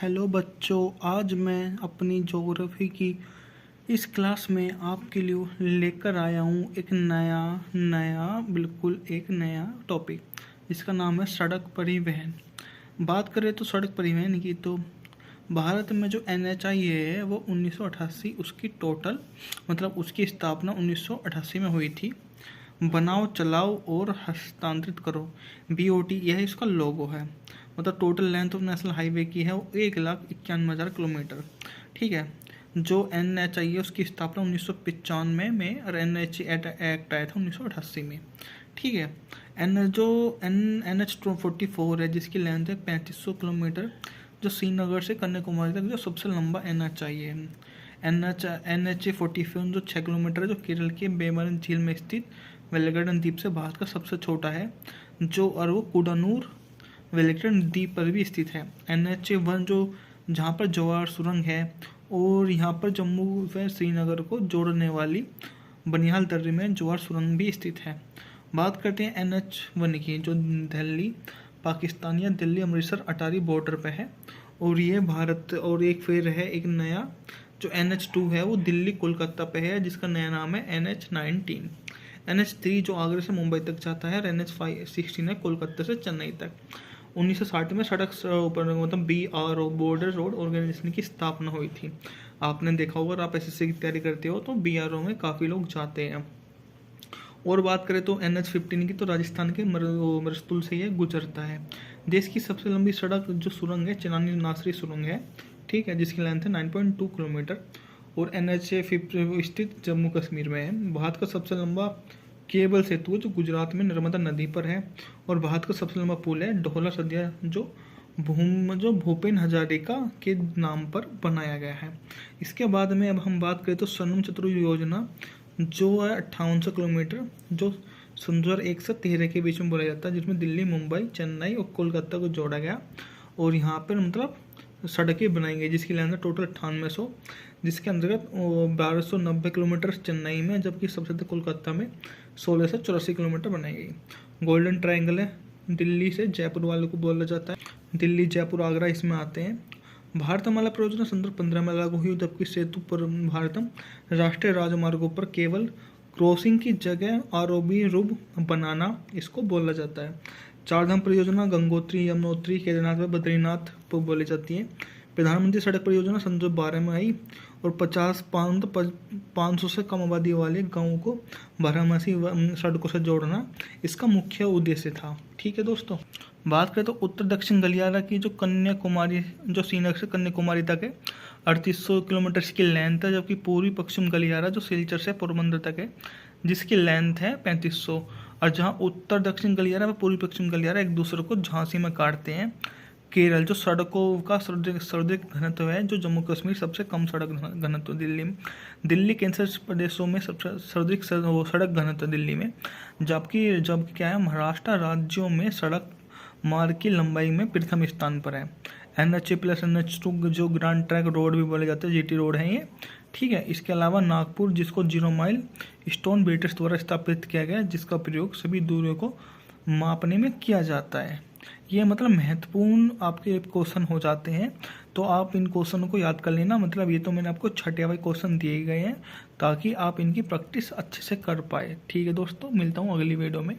Hello बच्चों, आज मैं अपनी ज्योग्राफी की इस क्लास में आपके लिए लेकर आया हूँ एक नया टॉपिक जिसका नाम है सड़क परिवहन। बात करें तो सड़क परिवहन की, तो भारत में जो NHAI है वो 1988 उसकी टोटल मतलब उसकी स्थापना 1988 में हुई थी। बनाओ, चलाओ और हस्तांतरित करो, BOT, यह इसका लोगो है। मतलब total length of national highway की है वो 1,91,000 किलोमीटर। ठीक है। जो NHAI है उसकी स्थापना 1995 में और NHAI एक्ट आया था 1988 में। ठीक है। NH 44 है जिसकी लेंथ है 3500 किलोमीटर, जो श्रीनगर से कन्याकुमारी तक जो सबसे लंबा NHAI है। NH 45 जो 6 किलोमीटर है, जो केरल के बेमन झील में स्थित वेलिंगटन द्वीप से भारत का सबसे छोटा है, जो और वो कुडानूर वेलिंगटन द्वीप पर भी स्थित है। NH 1 जो जहाँ पर जवाहर सुरंग है, और यहाँ पर जम्मू व श्रीनगर को जोड़ने वाली बनिहाल दर्रे में जवाहर सुरंग भी स्थित है। बात करते हैं NH 1 की, जो दिल्ली पाकिस्तान या दिल्ली अमृतसर अटारी बॉर्डर पे है। और ये भारत, और एक फिर है एक नया जो NH 2 है वो दिल्ली कोलकाता पे है, जिसका नया नाम है NH 19। NH 3 जो आगरा से मुंबई तक जाता है, और NH 16 है कोलकाता से चेन्नई तक। 1960 में सड़क मतलब BRO बॉर्डर रोड ऑर्गेनाइजेशन की स्थापना हुई थी। आपने देखा होगा, आप SSC की तैयारी करते हो तो BRO में काफ़ी लोग जाते हैं। और बात करें तो NH 15 की, तो राजस्थान के मरस्तुल से यह गुजरता है। देश की सबसे लंबी सड़क जो सुरंग है चिनानी नासरी सुरंग है। ठीक है, जिसकी लेंथ है 9.2 किलोमीटर, और NH 50 स्थित जम्मू कश्मीर में है। भारत का सबसे लंबा केबल सेतु जो गुजरात में नर्मदा नदी पर है, और भारत का सबसे लंबा पुल है ढोला सदिया जो भूपेन हजारिका के नाम पर बनाया गया है। इसके बाद में अब हम बात करें तो सनम चतुर्भुज योजना जो है 5800 किलोमीटर, जो सन 2001 से 13 के बीच में बोला जाता है, जिसमें दिल्ली, मुंबई, चेन्नई और कोलकाता को जोड़ा गया। और यहाँ पर मतलब सड़कें बनाई गई जिसकी लेंथ है टोटल 9800, जिसके अंतर्गत 1290 किलोमीटर चेन्नई में, जबकि सबसे ज़्यादा कोलकाता में 1684 किलोमीटर बनाई गई। गोल्डन ट्रायंगल है, दिल्ली से जयपुर वाले को बोला जाता है। दिल्ली, जयपुर, आगरा इसमें आते हैं। भारतमाला परियोजना सन 2015 में लागू हुई, जबकि सेतु पर भारतम राष्ट्रीय राजमार्गों पर केवल क्रॉसिंग की जगह ROB रूप बनाना इसको बोला जाता है। चारधाम परियोजना गंगोत्री, यमुनोत्री, केदारनाथ व बद्रीनाथ पर बोली जाती है। प्रधानमंत्री सड़क परियोजना सन 2012 में आई, और 500 से कम आबादी वाले गाँवों को बारहमासी सड़कों से जोड़ना इसका मुख्य उद्देश्य था। ठीक है दोस्तों। बात करें तो उत्तर दक्षिण गलियारा की, जो कन्याकुमारी जो श्रीनगर से कन्याकुमारी तक है, 3800 किलोमीटर की लेंथ है, जबकि पूर्वी पश्चिम गलियारा जो सिलचर से पोरबंदर तक है, जिसकी लेंथ है 3500। और जहाँ उत्तर दक्षिण गलियारा व पूर्वी पश्चिम गलियारा एक दूसरे को झांसी में काटते हैं। केरल जो सड़कों का सर्वाधिक घनत्व है, जो जम्मू कश्मीर सबसे कम सड़क घनत्व, दिल्ली केंद्र प्रदेशों में सबसे सर्वाधिक सड़क घनत्व दिल्ली में, जबकि क्या है महाराष्ट्र राज्यों में सड़क मार्ग की लंबाई में प्रथम स्थान पर है। NH प्लस NH 2 जो ग्रैंड ट्रैक रोड भी बोले जाते हैं, GT रोड है ये। ठीक है। इसके अलावा नागपुर, जिसको 0 माइल स्टोन ब्रिजेस द्वारा स्थापित किया गया, जिसका प्रयोग सभी दूरियों को मापने में किया जाता है। ये मतलब महत्वपूर्ण आपके क्वेश्चन हो जाते हैं, तो आप इन क्वेश्चनों को याद कर लेना। मतलब ये तो मैंने आपको छठे वाले क्वेश्चन दिए गए हैं ताकि आप इनकी प्रैक्टिस अच्छे से कर पाए। ठीक है दोस्तों, मिलता हूँ अगली वीडियो में।